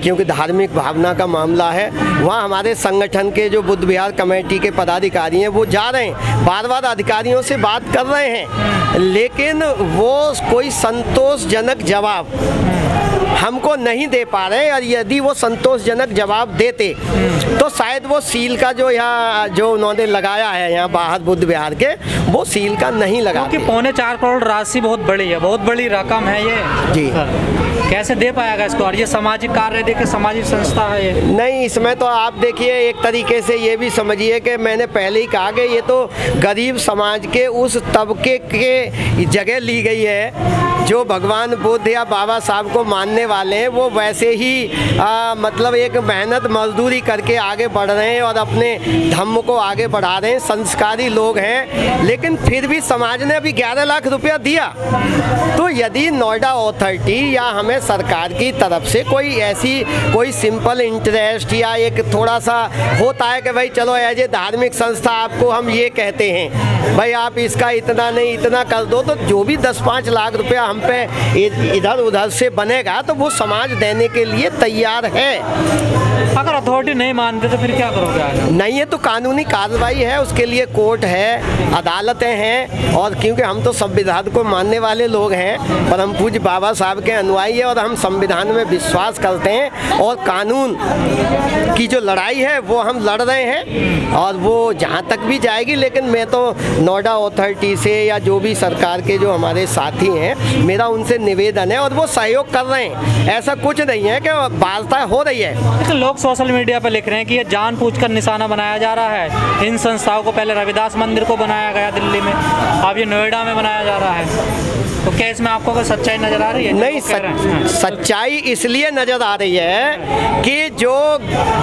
क्योंकि धार्मिक भावना का मामला है। वहाँ हमारे संगठन के जो बुद्ध विहार कमेटी के पदाधिकारी हैं वो जा रहे हैं, बार बार अधिकारियों से बात कर रहे हैं, लेकिन वो कोई संतोषजनक जवाब हमको नहीं दे पा रहे। और यदि वो संतोषजनक जवाब देते तो शायद वो सील का जो यहाँ जो उन्होंने लगाया है यहाँ बाहर बुद्ध विहार के, वो सील का नहीं लगा। क्योंकि 4.25 करोड़ राशि बहुत बड़ी है, बहुत बड़ी रकम है ये जी। कैसे दे पाएगा इसको? और ये सामाजिक कार्य देखिए, सामाजिक संस्था है ये। नहीं, इसमें तो आप देखिए एक तरीके से ये भी समझिए कि मैंने पहले ही कहा कि ये तो गरीब समाज के उस तबके के जगह ली गई है जो भगवान बुद्ध या बाबा साहब को मानने वाले हैं। वो वैसे ही मतलब एक मेहनत मजदूरी करके आगे बढ़ रहे हैं और अपने धर्म को आगे बढ़ा रहे हैं, संस्कारी लोग हैं। लेकिन फिर भी समाज ने अभी 11 लाख रुपया दिया। तो यदि नोएडा अथॉरिटी या हमें सरकार की तरफ से कोई सिंपल इंटरेस्ट या एक थोड़ा सा होता है कि भाई चलो एज ए धार्मिक संस्था आपको हम ये कहते हैं भाई आप इसका इतना नहीं इतना कर दो, तो जो भी 10-5 लाख रुपया हम पे इधर उधर से बनेगा तो वो समाज देने के लिए तैयार है। अगर अथॉरिटी नहीं मानते तो फिर क्या करोगे? नहीं, है तो कानूनी कार्रवाई है, उसके लिए कोर्ट है, अदालतें हैं। और क्योंकि हम तो संविधान को मानने वाले लोग हैं, परम पूज्य बाबा साहब के अनुयायी है और हम संविधान में विश्वास करते हैं और कानून की जो लड़ाई है वो हम लड़ रहे हैं और वो जहाँ तक भी जाएगी। लेकिन मैं तो नोएडा अथॉरिटी से या जो भी सरकार के जो हमारे साथी हैं, मेरा उनसे निवेदन है और वो सहयोग कर रहे हैं। ऐसा कुछ नहीं है कि वार्ता हो रही है। लोग सोशल मीडिया पर लिख रहे हैं कि ये जानबूझकर निशाना बनाया जा रहा है इन संस्थाओं को। पहले रविदास मंदिर को बनाया गया दिल्ली में, अब ये नोएडा में बनाया जा रहा है। तो क्या इसमें आपको कोई सच्चाई नजर आ रही है? नहीं, सच्चाई इसलिए नजर आ रही है कि जो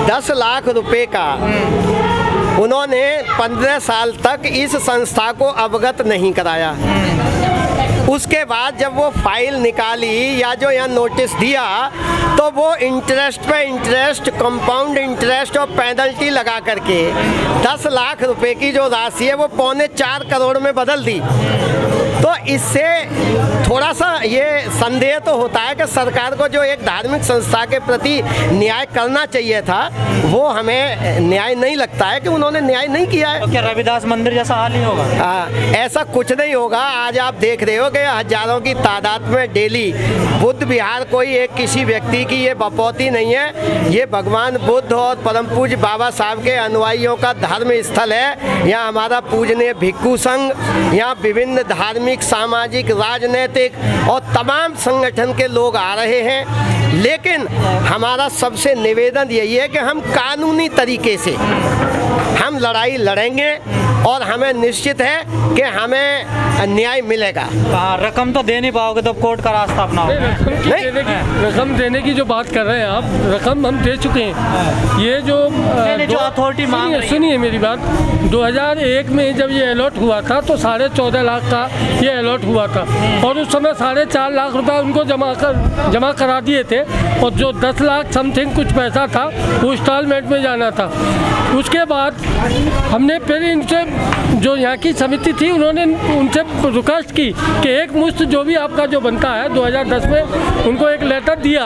10 लाख रुपए का उन्होंने 15 साल तक इस संस्था को अवगत नहीं कराया, उसके बाद जब वो फाइल निकाली या जो यहाँ नोटिस दिया तो वो इंटरेस्ट पे इंटरेस्ट, कंपाउंड इंटरेस्ट और पेनल्टी लगा करके 10 लाख रुपए की जो राशि है वो 3.25 करोड़ में बदल दी। तो इससे थोड़ा सा ये संदेह तो होता है कि सरकार को जो एक धार्मिक संस्था के प्रति न्याय करना चाहिए था वो हमें न्याय नहीं लगता है कि उन्होंने न्याय नहीं किया है। तो क्या रविदास मंदिर जैसा हाल ही होगा? ऐसा कुछ नहीं होगा। आज आप देख रहे हो कि हजारों की तादाद में डेली बुद्ध विहार कोई एक किसी व्यक्ति की ये बपौती नहीं है, ये भगवान बुद्ध और परम पूज्य बाबा साहब के अनुयायियों का धर्म स्थल है। यहाँ हमारा पूजनीय भिक्षु संघ, यहाँ विभिन्न धार्मिक, सामाजिक, राजनीतिक और तमाम संगठन के लोग आ रहे हैं। लेकिन हमारा सबसे निवेदन यही है कि हम कानूनी तरीके से हम लड़ाई लड़ेंगे और हमें निश्चित है कि हमें न्याय मिलेगा। रकम तो दे नहीं पाओगे तो कोर्ट का रास्ता अपनाओगे? रकम देने की जो बात कर रहे हैं आप, रकम हम दे चुके हैं। ये जो अथॉरिटी मांग रही है, सुनिए मेरी बात, 2001 में जब ये अलॉट हुआ था तो 14.5 लाख का ये अलॉट हुआ था और उस समय 4.5 लाख रुपए उनको जमा करा दिए थे और जो 10 लाख समथिंग कुछ पैसा था वो इंस्टॉलमेंट में जाना था। उसके बाद हमने फिर इनसे जो यहाँ की समिति थी उन्होंने उनसे रिक्वेस्ट की कि एक मुश्त जो भी आपका जो बनता है 2010 में उनको एक लेटर दिया।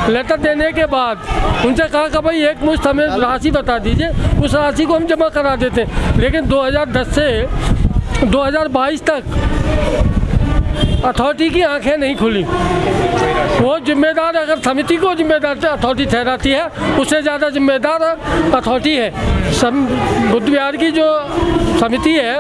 लेटर देने के बाद उनसे कहा कि भाई एक मुश्त हमें राशि बता दीजिए, उस राशि को हम जमा करा देते। लेकिन 2010 से 2022 तक अथॉरिटी की आंखें नहीं खुली। वो जिम्मेदार, अगर समिति को जिम्मेदार अथॉरिटी ठहराती है, उससे ज़्यादा जिम्मेदार अथॉरिटी है। बुद्ध विहार की जो समिति है,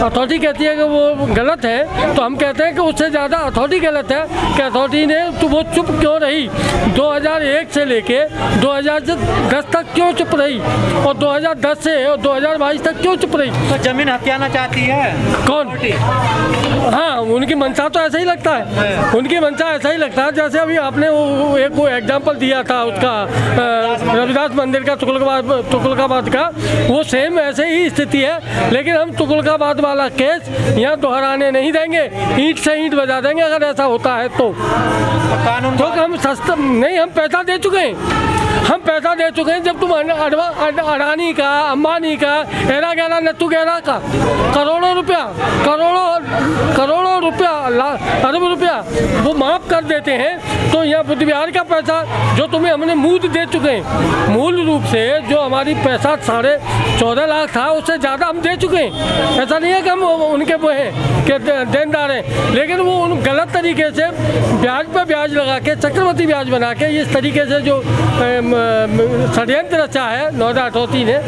अथॉरिटी कहती है कि वो गलत है, तो हम कहते हैं कि उससे ज़्यादा अथॉरिटी गलत है कि अथॉरिटी ने तो वो चुप क्यों रही। 2001 से लेके 2010 तक क्यों चुप रही और 2010 से और 2022 तक क्यों चुप रही? तो जमीन हथियाना चाहती है कौन? हाँ, उनकी मंशा तो ऐसा ही लगता है, उनकी मंशा ऐसा ही लगता है। जैसे अभी आपने वो एग्जाम्पल दिया था उसका रविदास मंदिर का, तुगलकाबाद का, वो सेम ऐसे ही स्थिति है। लेकिन हम तुगलकाबाद वाला केस यहाँ दोहराने नहीं देंगे, ईंट से ईंट बजा देंगे अगर ऐसा होता है तो। कानून तो हम सस्ता नहीं, हम पैसा दे चुके हैं। हम पैसा दे चुके हैं। जब तुम अडानी का, अंबानी का, एरा गैरा नत्थू गैरा का करोड़ों रुपया अरब रुपया वो माफ़ कर देते हैं, तो यहाँ बुद्ध विहार का पैसा जो तुम्हें हमने मूल दे चुके हैं, मूल रूप से जो हमारी पैसा 14.5 लाख था उससे ज़्यादा हम दे चुके हैं। ऐसा नहीं है कि हम उनके वो हैं कि देनदार हैं, लेकिन वो उन गलत तरीके से ब्याज पर ब्याज लगा के, चक्रवृद्धि ब्याज बना के इस तरीके से जो षड्यंत्र रचा है नोएडा अथॉरिटी ने,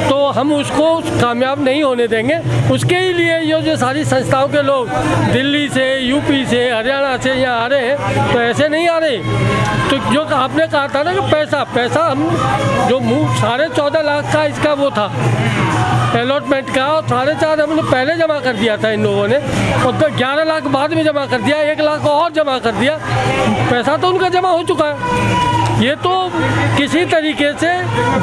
तो हम उसको कामयाब नहीं होने देंगे। उसके ही लिए ये जो सारी संस्थाओं के लोग दिल्ली से, यूपी से, हरियाणा से यहाँ आ रहे हैं, तो ऐसे नहीं आ रहे। तो जो आपने कहा था ना कि पैसा हम जो 14.5 लाख का इसका वो था अलॉटमेंट का, और 4.5 हमने पहले जमा कर दिया था इन लोगों ने, और 11 लाख बाद में जमा कर दिया, 1 लाख और जमा कर दिया। पैसा तो उनका जमा हो चुका है। ये तो किसी तरीके से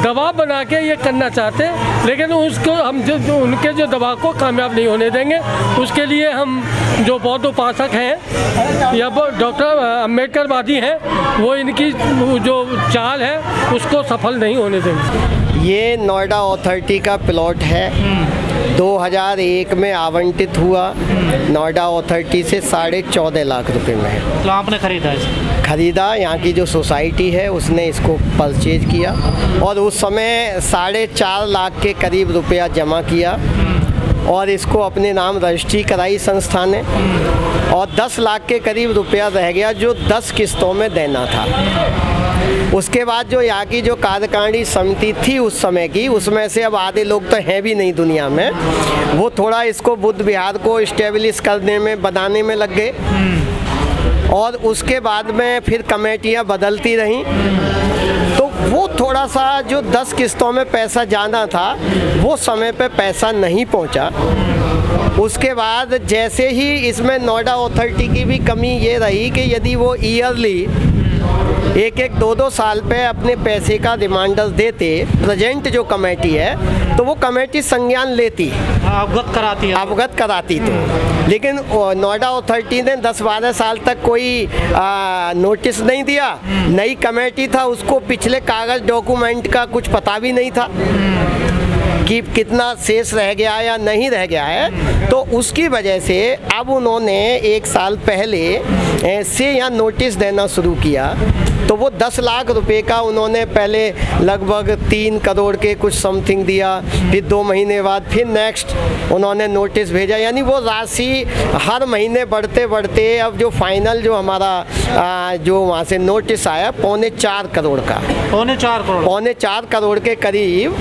दबाव बना के ये करना चाहते हैं, लेकिन उसको हम जो उनके जो दबाव को कामयाब नहीं होने देंगे। उसके लिए हम जो बौद्ध उपासक हैं या डॉक्टर अम्बेडकरवादी हैं, वो इनकी जो चाल है उसको सफल नहीं होने देंगे। ये नोएडा अथॉरिटी का प्लॉट है, 2001 में आवंटित हुआ नोएडा अथॉरिटी से 14.5 लाख रुपए में। तो आपने खरीदा यहाँ की जो सोसाइटी है उसने इसको परचेज किया, और उस समय 4.5 लाख के करीब रुपया जमा किया, और इसको अपने नाम रजिस्ट्री कराई संस्था ने, और 10 लाख के करीब रुपया रह गया जो 10 किस्तों में देना था। उसके बाद जो यहाँ की जो कार्यकारिणी समिति थी उस समय की, उसमें से अब आधे लोग तो हैं भी नहीं दुनिया में, वो थोड़ा इसको बुद्ध विहार को इस्टेब्लिश करने में, बनाने में लग गए, और उसके बाद में फिर कमेटियाँ बदलती रहीं, तो वो थोड़ा सा जो 10 किस्तों में पैसा जाना था वो समय पे पैसा नहीं पहुंचा। उसके बाद जैसे ही इसमें नोएडा अथॉरिटी की भी कमी ये रही कि यदि वो ईयरली 1-1, 2-2 साल पे अपने पैसे का रिमाइंडर देते प्रेजेंट जो कमेटी है, तो वो कमेटी संज्ञान लेती, अवगत कराती तो। लेकिन नोएडा अथॉरिटी ने 10-12 साल तक कोई नोटिस नहीं दिया। नई कमेटी था, उसको पिछले कागज़ डॉक्यूमेंट का कुछ पता भी नहीं था कि कितना शेष रह गया या नहीं रह गया है। तो उसकी वजह से अब उन्होंने 1 साल पहले से यहाँ नोटिस देना शुरू किया, तो वो 10 लाख रुपए का उन्होंने पहले लगभग 3 करोड़ के कुछ समथिंग दिया, फिर 2 महीने बाद फिर नेक्स्ट उन्होंने नोटिस भेजा, यानी वो राशि हर महीने बढ़ते बढ़ते अब जो फाइनल जो हमारा जो वहाँ से नोटिस आया 4.25 करोड़ का, 4.25 करोड़ के करीब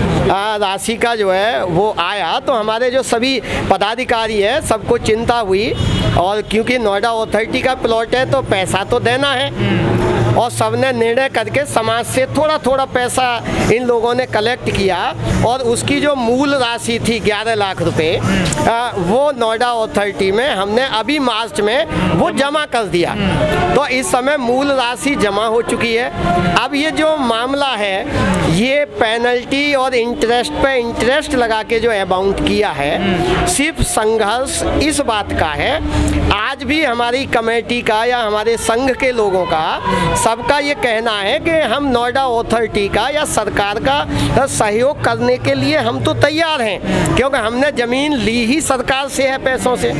राशि का जो है वो आया। तो हमारे जो सभी पदाधिकारी है सबको चिंता हुई, और क्योंकि नोएडा अथॉरिटी का प्लॉट है तो पैसा तो देना है, और सबने निर्णय करके समाज से थोड़ा थोड़ा पैसा इन लोगों ने कलेक्ट किया, और उसकी जो मूल राशि थी 11 लाख रुपए वो नोएडा अथॉरिटी में हमने अभी मार्च में वो जमा कर दिया। तो इस समय मूल राशि जमा हो चुकी है। अब ये जो मामला है ये पेनल्टी और इंटरेस्ट पे इंटरेस्ट लगा के जो अमाउंट किया है, सिर्फ संघर्ष इस बात का है, आज भी हमारी कमेटी का या हमारे संघ के लोगों का सबका ये कहना है कि हम नोएडा अथॉरिटी का या सरकार का सहयोग करने के लिए हम तो तैयार हैं, क्योंकि हमने ज़मीन ली ही सरकार से है, पैसों से।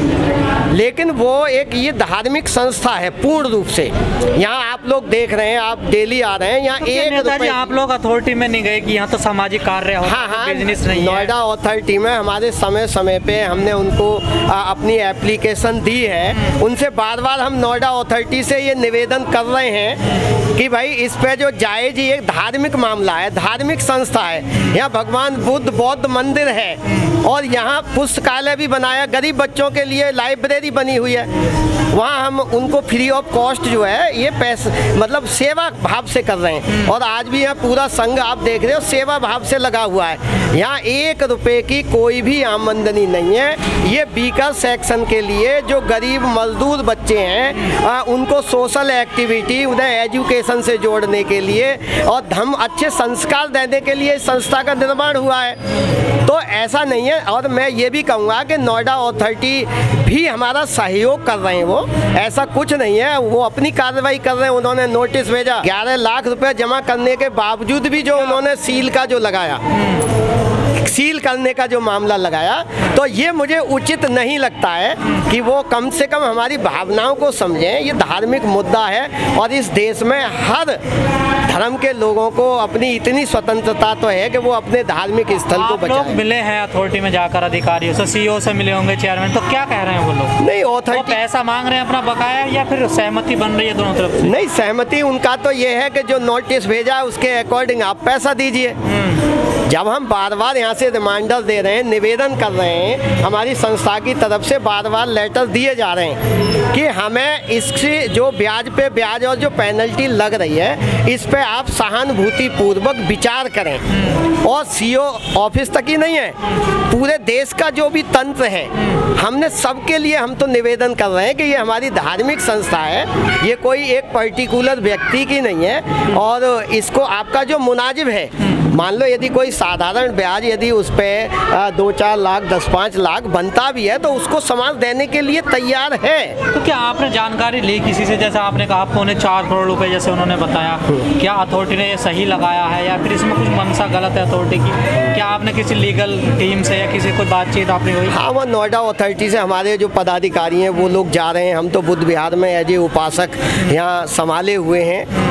लेकिन वो एक ये धार्मिक संस्था है पूर्ण रूप से। यहाँ आप लोग देख रहे हैं, आप डेली आ रहे हैं यहाँ। तो आप लोग अथॉरिटी में नहीं गए कि यहाँ तो सामाजिक कार्य होता है? हाँ, बिजनेस नहीं है। नोएडा अथॉरिटी में हमारे समय समय पे हमने उनको अपनी एप्लीकेशन दी है। उनसे बार बार हम नोएडा अथॉरिटी से ये निवेदन कर रहे हैं कि भाई इस पे जो जायज़, ये एक धार्मिक मामला है, धार्मिक संस्था है, यहाँ भगवान बुद्ध बौद्ध मंदिर है, और यहाँ पुस्तकालय भी बनाया, गरीब बच्चों के लिए लाइब्रेरी बनी हुई है, वहाँ हम उनको फ्री ऑफ कॉस्ट जो है ये पैसे मतलब सेवा भाव से कर रहे हैं। और आज भी यहाँ पूरा संघ आप देख रहे हो सेवा भाव से लगा हुआ है। यहाँ 1 रुपए की कोई भी आमदनी नहीं है। ये बीकर सेक्शन के लिए जो गरीब मजदूर बच्चे हैं उनको सोशल एक्टिविटी, उन्हें एजुकेशन से जोड़ने के लिए और हम अच्छे संस्कार देने के लिए इस संस्था का निर्माण हुआ है। तो ऐसा नहीं है। और मैं ये भी कहूँगा कि नोएडा अथॉरिटी भी हमारा सहयोग कर रहे हैं, वो ऐसा कुछ नहीं है, वो अपनी कार्रवाई कर रहे हैं। उन्होंने नोटिस भेजा, 11 लाख रुपए जमा करने के बावजूद भी जो उन्होंने सील का जो लगाया, सील करने का जो मामला लगाया, तो ये मुझे उचित नहीं लगता है कि वो कम से कम हमारी भावनाओं को समझें। ये धार्मिक मुद्दा है और इस देश में हर धर्म के लोगों को अपनी इतनी स्वतंत्रता तो है कि वो अपने धार्मिक स्थल को बचाएं। आप लोग मिले हैं अथॉरिटी में जाकर अधिकारियों से, सीईओ से मिले होंगे, चेयरमैन, तो क्या कह रहे हैं वो लोग? नहीं, अथॉरिटी पैसा मांग रहे हैं अपना बकाया या फिर सहमति बन रही है दोनों तरफ से? नहीं, सहमति उनका तो ये है कि जो नोटिस भेजा है उसके अकॉर्डिंग आप पैसा दीजिए। जब हम बार बार यहाँ से रिमाइंडर दे रहे हैं, निवेदन कर रहे हैं, हमारी संस्था की तरफ से बार बार लेटर दिए जा रहे हैं कि हमें इससे जो ब्याज पे ब्याज और जो पेनल्टी लग रही है, इस पे आप सहानुभूति पूर्वक विचार करें। और सीईओ ऑफिस तक ही नहीं है, पूरे देश का जो भी तंत्र है, हमने सबके लिए हम तो निवेदन कर रहे हैं कि ये हमारी धार्मिक संस्था है, ये कोई एक पर्टिकुलर व्यक्ति की नहीं है। और इसको आपका जो मुनाजिब है, मान लो यदि कोई साधारण ब्याज यदि उस पर 2-4 लाख 10-5 लाख बनता भी है तो उसको समाज देने के लिए तैयार है। तो क्या आपने जानकारी ली किसी से, जैसे आपने कहा 4.25 करोड़ रुपए जैसे उन्होंने बताया, क्या अथॉरिटी ने ये सही लगाया है या फिर इसमें कुछ मंशा गलत है अथॉरिटी की? क्या आपने किसी लीगल टीम से या किसी कोई बातचीत आपने हुई? हाँ, वो नोएडा अथॉरिटी से हमारे जो पदाधिकारी हैं वो लोग जा रहे हैं। हम तो बुद्ध विहार में एज ए उपासक यहाँ संभाले हुए हैं।